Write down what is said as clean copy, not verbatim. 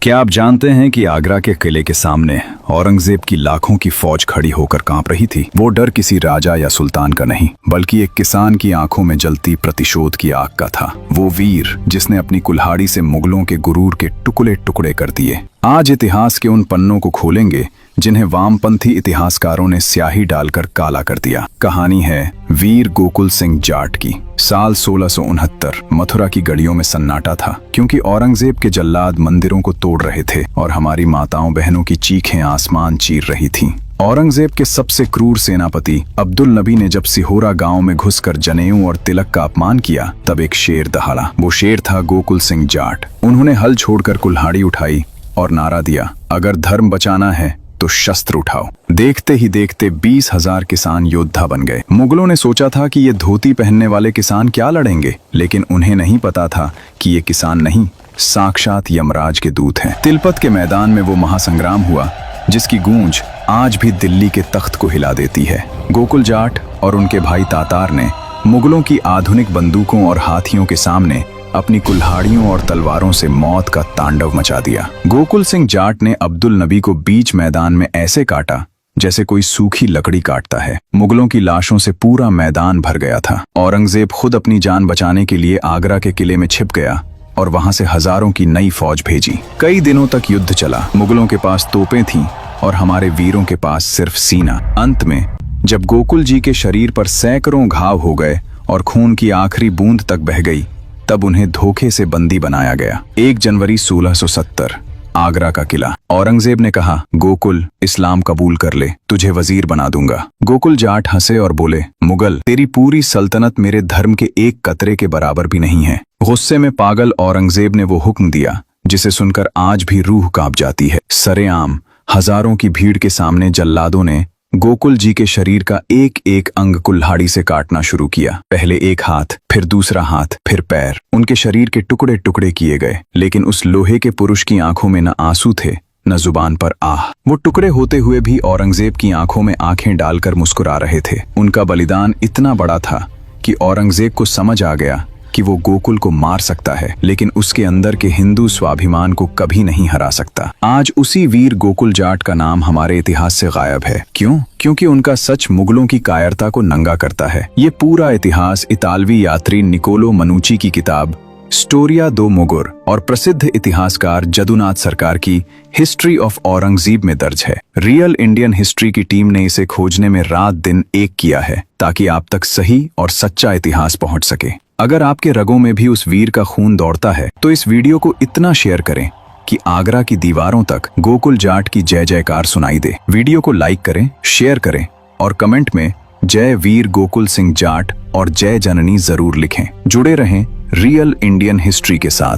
क्या आप जानते हैं कि आगरा के किले के सामने औरंगजेब की लाखों की फौज खड़ी होकर कांप रही थी। वो डर किसी राजा या सुल्तान का नहीं, बल्कि एक किसान की आंखों में जलती प्रतिशोध की आग का था। वो वीर जिसने अपनी कुल्हाड़ी से मुगलों के गुरूर के टुकड़े टुकड़े कर दिए। आज इतिहास के उन पन्नों को खोलेंगे जिन्हें वामपंथी इतिहासकारों ने स्याही डालकर काला कर दिया। कहानी है वीर गोकुल सिंह जाट की। साल 1669 मथुरा की गलियों में सन्नाटा था, क्योंकि औरंगजेब के जल्लाद मंदिरों को तोड़ रहे थे और हमारी माताओं बहनों की चीखें आसमान चीर रही थीं। औरंगजेब के सबसे क्रूर सेनापति अब्दुल नबी ने जब सिहोरा गांव में घुसकर जनेऊ और तिलक का अपमान किया, तब एक शेर दहाड़ा। वो शेर था गोकुल सिंह जाट। उन्होंने हल छोड़कर कुल्हाड़ी उठाई और नारा दिया, अगर धर्म बचाना है तो शस्त्र उठाओ। देखते ही देखते 20,000 किसान योद्धा बन गए। मुगलों ने सोचा था कि ये धोती पहनने वाले किसान क्या लड़ेंगे, लेकिन उन्हें नहीं पता था कि ये किसान नहीं, साक्षात यमराज के दूत हैं। तिलपत के मैदान में वो महासंग्राम हुआ जिसकी गूंज आज भी दिल्ली के तख्त को हिला देती है। गोकुल जाट और उनके भाई तातार ने मुगलों की आधुनिक बंदूकों और हाथियों के सामने अपनी कुल्हाड़ियों और तलवारों से मौत का तांडव मचा दिया। गोकुल सिंह जाट ने अब्दुल नबी को बीच मैदान में ऐसे काटा जैसे कोई सूखी लकड़ी काटता है। मुगलों की लाशों से पूरा मैदान भर गया था। औरंगजेब खुद अपनी जान बचाने के लिए आगरा के किले में छिप गया और वहां से हजारों की नई फौज भेजी। कई दिनों तक युद्ध चला। मुगलों के पास तोपें थीं और हमारे वीरों के पास सिर्फ सीना। अंत में जब गोकुल जी के शरीर पर सैकड़ों घाव हो गए और खून की आखिरी बूंद तक बह गई, तब उन्हें धोखे से बंदी बनाया गया। 1 जनवरी 1670 आगरा का किला। औरंगजेब ने कहा, गोकुल इस्लाम कबूल कर ले, तुझे वजीर बना दूंगा। गोकुल जाट हंसे और बोले, मुगल, तेरी पूरी सल्तनत मेरे धर्म के एक कतरे के बराबर भी नहीं है। गुस्से में पागल औरंगजेब ने वो हुक्म दिया जिसे सुनकर आज भी रूह कांप जाती है। सरेआम हजारों की भीड़ के सामने जल्लादों ने गोकुल जी के शरीर का एक एक अंग कुल्हाड़ी से काटना शुरू किया। पहले एक हाथ, फिर दूसरा हाथ, फिर पैर। उनके शरीर के टुकड़े टुकड़े किए गए, लेकिन उस लोहे के पुरुष की आंखों में न आंसू थे न जुबान पर आह। वो टुकड़े होते हुए भी औरंगजेब की आंखों में आंखें डालकर मुस्कुरा रहे थे। उनका बलिदान इतना बड़ा था कि औरंगजेब को समझ आ गया कि वो गोकुल को मार सकता है, लेकिन उसके अंदर के हिंदू स्वाभिमान को कभी नहीं हरा सकता। आज उसी वीर गोकुल जाट का नाम हमारे इतिहास से गायब है। क्यों? क्योंकि उनका सच मुगलों की कायरता को नंगा करता है। ये पूरा इतिहास इतालवी यात्री निकोलो मनुची की किताब स्टोरिया दो मुगुर और प्रसिद्ध इतिहासकार जदुनाथ सरकार की हिस्ट्री ऑफ औरंगजेब में दर्ज है। रियल इंडियन हिस्ट्री की टीम ने इसे खोजने में रात दिन एक किया है, ताकि आप तक सही और सच्चा इतिहास पहुंच सके। अगर आपके रगों में भी उस वीर का खून दौड़ता है, तो इस वीडियो को इतना शेयर करें कि आगरा की दीवारों तक गोकुल जाट की जय जयकार सुनाई दे। वीडियो को लाइक करें, शेयर करें और कमेंट में जय वीर गोकुल सिंह जाट और जय जननी जरूर लिखें। जुड़े रहें रियल इंडियन हिस्ट्री के साथ।